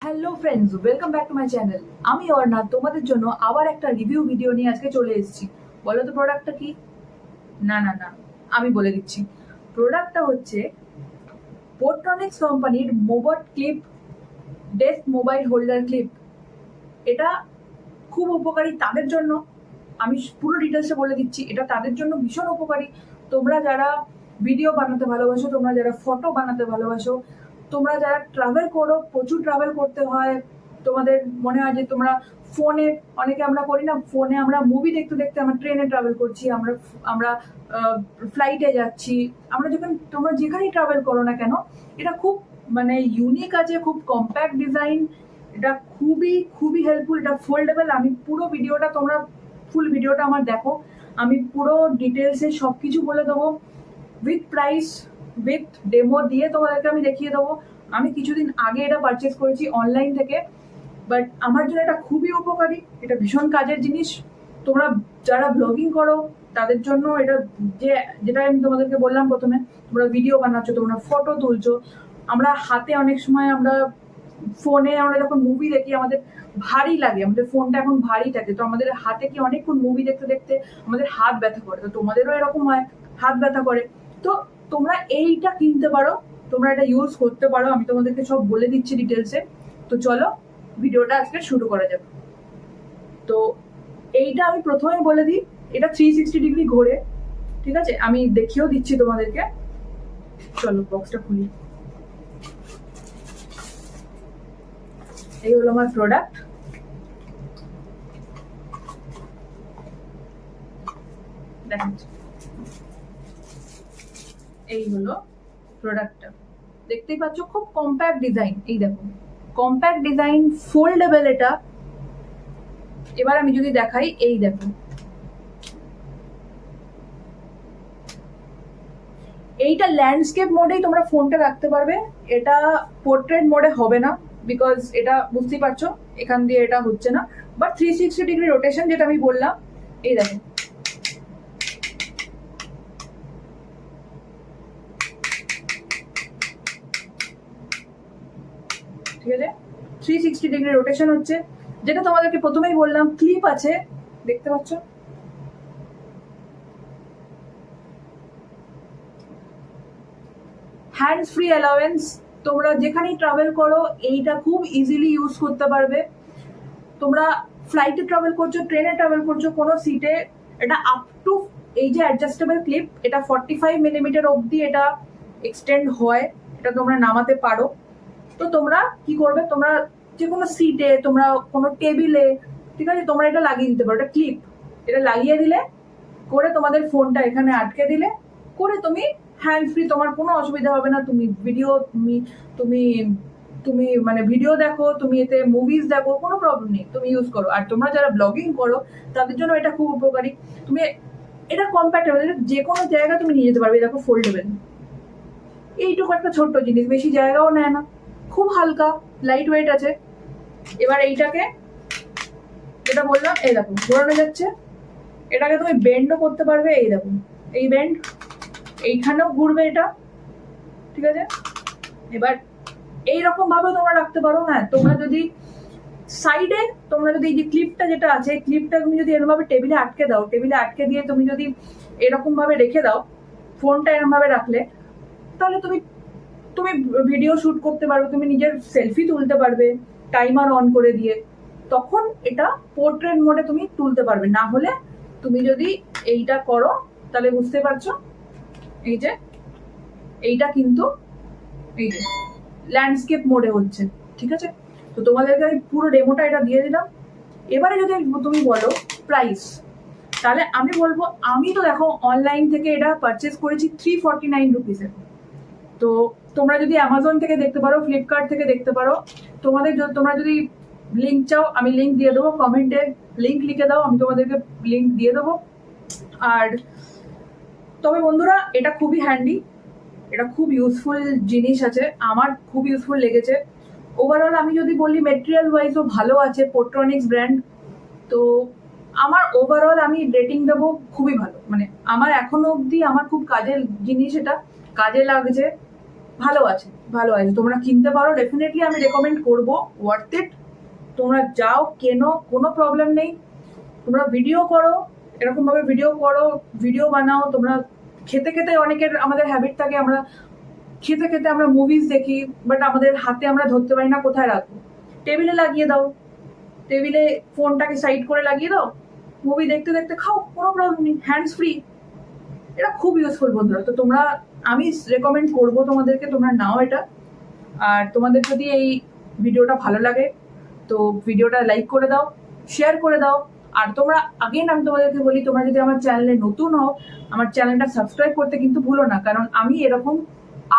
Hello friends, welcome back to my channel. আমি অর্ণা তোমাদের জন্য আবার একটা রিভিউ ভিডিও নিয়ে আজকে চলে এসেছি। বলো তো প্রোডাক্টটা কি? না, আমি বলে দিচ্ছি। প্রোডাক্টটা হচ্ছে পোর্ট্রনিক্স কোম্পানির mobot clip desk mobile holder clip. এটা খুব উপকারী তাদের জন্য। আমি পুরো ডিটেলসে বলে দিচ্ছি, এটা তাদের জন্য ভীষণ উপকারী। তোমরা যারা ভিডিও বানাতে ভালোবাসো, তোমরা যারা ফটো বানাতে ভালোবাসো, তোমরা যারা ট্রাভেল করো, প্রচুর ট্রাভেল করতে হয়, তোমাদের মনে হয় যে তোমরা ফোনে, অনেকে আমরা করি না, ফোনে আমরা মুভি দেখতে দেখতে আমরা ট্রেনে ট্রাভেল করছি, আমরা আমরা ফ্লাইটে যাচ্ছি, আমরা যখন তোমরা যেখানেই ট্রাভেল করো না কেন, এটা খুব মানে ইউনিক আছে, খুব কম্প্যাক্ট ডিজাইন, এটা খুবই খুবই হেল্পফুল। এটা ফোল্ডেবল। আমি পুরো ভিডিওটা, তোমরা ফুল ভিডিওটা আমার দেখো, আমি পুরো ডিটেলসে সব কিছু বলে দেবো, উইথ প্রাইস, উইথ ডেমো দিয়ে তোমাদেরকে আমি দেখিয়ে দেবো। আমি কিছুদিন আগে এটা পারচেস করেছি অনলাইন থেকে, বাট আমার জন্য এটা খুবই উপকারী, এটা ভীষণ কাজের জিনিস। তোমরা যারা ব্লগিং করো তাদের জন্য এটা, যেটা আমি তোমাদেরকে বললাম প্রথমে, তোমরা ভিডিও বানাচ্ছ, তোমরা ফটো তুলছো, আমরা হাতে অনেক সময় আমরা ফোনে আমরা যখন মুভি দেখি আমাদের ভারী লাগে, আমাদের ফোনটা এখন ভারী থাকে, তো আমাদের হাতে কি অনেকক্ষণ মুভি দেখতে দেখতে আমাদের হাত ব্যথা করে, তো তোমাদেরও এরকম হয়, হাত ব্যথা করে। তো তোমরা এইটা কিনতে পারো, তোমরা এটা ইউজ করতে পারো, আমি তোমাদেরকে সব বলে দিচ্ছি ডিটেলসে। তো চলো ভিডিওটা আজকে শুরু করা যাবে। তো এইটা আমি প্রথমে বলে দিই, এটা 360 ডিগ্রি ঘোরে, ঠিক আছে? আমি দেখিয়েও দিচ্ছি তোমাদেরকে। চলো বক্সটা খুলি। এই হলো আমার প্রোডাক্ট। দেখেন, এই হলো প্রোডাক্টটা, দেখতেই পাচ্ছ, খুব কম্প্যাক্ট ডিজাইন। এই দেখো, কম্প্যাক্ট ডিজাইন, ফোল্ডেবল এটা। এবার আমি যদি দেখাই, এই দেখো, এইটা ল্যান্ডস্কেপ মোডেই তোমরা ফোনটা রাখতে পারবে, এটা পোর্ট্রেট মোডে হবে না, বিকজ এটা বুঝতেই পারছো এখান দিয়ে এটা হচ্ছে না। বাট 360 ডিগ্রি রোটেশন যেটা আমি বললাম, এই দেখো, ঠিক আছে? 360 ডিগ্রি রোটেশন হচ্ছে, যেটা তোমাদেরকে প্রথমেই বললাম, ক্লিপ আছে, দেখতে পাচ্ছ? হ্যান্ডস ফ্রি অ্যালাওয়েন্স, তোমরা যেখানেই ট্রাভেল করো এইটা খুব ইজিলি ইউজ করতে পারবে। তোমরা ফ্লাইটে ট্রাভেল করছো, ট্রেনে ট্রাভেল করছো, কোনো সিটে, এটা আপ টু, এই যে অ্যাডজাস্টেবল ক্লিপ, এটা 45 মিলিমিটার অবধি এটা এক্সটেন্ড হয়, এটা তোমরা নামাতে পারো। তো তোমরা কি করবে, তোমরা যে কোনো সিটে, তোমরা কোনো টেবিলে, ঠিক আছে, তোমরা এটা লাগিয়ে দিতে পারো, এটা ক্লিপ, এটা লাগিয়ে দিলে করে তোমাদের ফোনটা এখানে আটকে দিলে করে তুমি হ্যান্ড ফ্রি, তোমার কোনো অসুবিধা হবে না। তুমি ভিডিও, তুমি তুমি মানে ভিডিও দেখো, তুমি এতে মুভিজ দেখো, কোনো প্রবলেম নেই, তুমি ইউজ করো। আর তোমরা যারা ব্লগিং করো তাদের জন্য এটা খুব উপকারী। তুমি এটা কম্প্যাক্টেবল, এটা যে কোনো জায়গায় তুমি নিয়ে যেতে পারবে। দেখো, ফোল্ডেবল, এইটুকু একটা ছোট্ট জিনিস, বেশি জায়গাও নেয় না, খুব হালকা, লাইট ওয়েট আছে। এবার এইটাকে, যেটা বললাম, এই দেখো ঘোরানো যাচ্ছে, এটাকে তুমি বেন্ডও করতে পারবে, এই দেখো, এই বেন্ড, এইখানেও ঘুরবে এটা, ঠিক আছে? এবার এইরকম ভাবে তোমরা রাখতে পারো। হ্যাঁ, তোমরা যদি সাইডে, তোমরা যদি এই যে ক্লিপটা যেটা আছে, ক্লিপটা তুমি যদি এরকম ভাবে টেবিলে আটকে দাও, টেবিলে আটকে দিয়ে তুমি যদি এরকম ভাবে রেখে দাও, ফোনটা এরকম ভাবে রাখলে, তাহলে তুমি তুমি ভিডিও শুট করতে পারবে, তুমি নিজের সেলফি তুলতে পারবে টাইমার অন করে দিয়ে, তখন এটা পোর্ট্রেট মোডে তুমি তুলতে পারবে। না হলে তুমি যদি এইটা করো, তাহলে বুঝতে পারছো, এই যে এইটা কিন্তু এই যে ল্যান্ডস্কেপ মোডে হচ্ছে, ঠিক আছে? তো তোমাদেরকে আমি পুরো ডেমোটা এটা দিয়ে দিলাম। এবারে যদি তুমি বলো প্রাইস, তাহলে আমি বলবো, আমি তো দেখো অনলাইন থেকে এটা পারচেস করেছি 349 রুপিসে। তো তোমরা যদি অ্যামাজন থেকে দেখতে পারো, ফ্লিপকার্ট থেকে দেখতে পারো, তোমরা যদি লিঙ্ক চাও, আমি লিঙ্ক দিয়ে দেবো, কমেন্টে লিঙ্ক লিখে দাও, আমি তোমাদেরকে লিঙ্ক দিয়ে দেবো। আর তবে বন্ধুরা, এটা খুবই হ্যান্ডি, এটা খুব ইউজফুল জিনিস আছে, আমার খুব ইউজফুল লেগেছে। ওভারঅল আমি যদি বলি, মেটেরিয়াল ওয়াইজও ভালো আছে, পোর্ট্রনিক্স ব্র্যান্ড। তো আমার ওভারঅল আমি রেটিং দেবো খুবই ভালো, মানে আমার এখনো অবধি আমার খুব কাজের জিনিস, এটা কাজে লাগছে, ভালো আছে। ভালো আছে, তোমরা কিনতে পারো, ডেফিনেটলি আমি রেকমেন্ড করবো, ওয়ার্থ ইট। তোমরা যাও কেনো, কোনো প্রবলেম নেই। তোমরা ভিডিও করো, এরকম ভাবে ভিডিও করো, ভিডিও বানাও। তোমরা খেতে খেতে, অনেকের আমাদের হ্যাবিট থাকে, আমরা খেতে খেতে আমরা মুভিজ দেখি, বাট আমাদের হাতে আমরা ধরতে পারি না কোথায় রাখবো। টেবিলে লাগিয়ে দাও, টেবিলে ফোনটাকে সাইড করে লাগিয়ে দাও, মুভি দেখতে দেখতে খাও, কোনো প্রবলেম নেই, হ্যান্ডস ফ্রি। এটা খুব ইউজফুল বন্ধুরা। তো তোমরা, আমি রেকমেন্ড করবো তোমাদেরকে, তোমরা নাও এটা। আর তোমাদের যদি এই ভিডিওটা ভালো লাগে তো ভিডিওটা লাইক করে দাও, শেয়ার করে দাও। আর তোমরা, আগেন আমি তোমাদেরকে বলি, তোমরা যদি আমার চ্যানেলে নতুন হও, আমার চ্যানেলটা সাবস্ক্রাইব করতে কিন্তু ভুলো না, কারণ আমি এরকম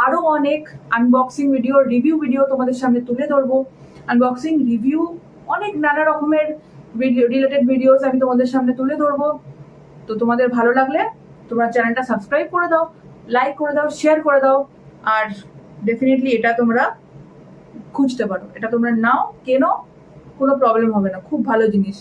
আরো অনেক আনবক্সিং ভিডিও, রিভিউ ভিডিও তোমাদের সামনে তুলে ধরবো। আনবক্সিং, রিভিউ, অনেক নানা রকমের রিলেটেড ভিডিওস আমি তোমাদের সামনে তুলে ধরবো। তো তোমাদের ভালো লাগলে তোমরা চ্যানেলটা সাবস্ক্রাইব করে দাও, লাইক করে দাও, শেয়ার করে দাও। আর ডেফিনেটলি এটা তোমরা খুঁজতে পারো, এটা তোমরা নাও, কেনো, কোনো প্রবলেম হবে না, খুব ভালো জিনিস।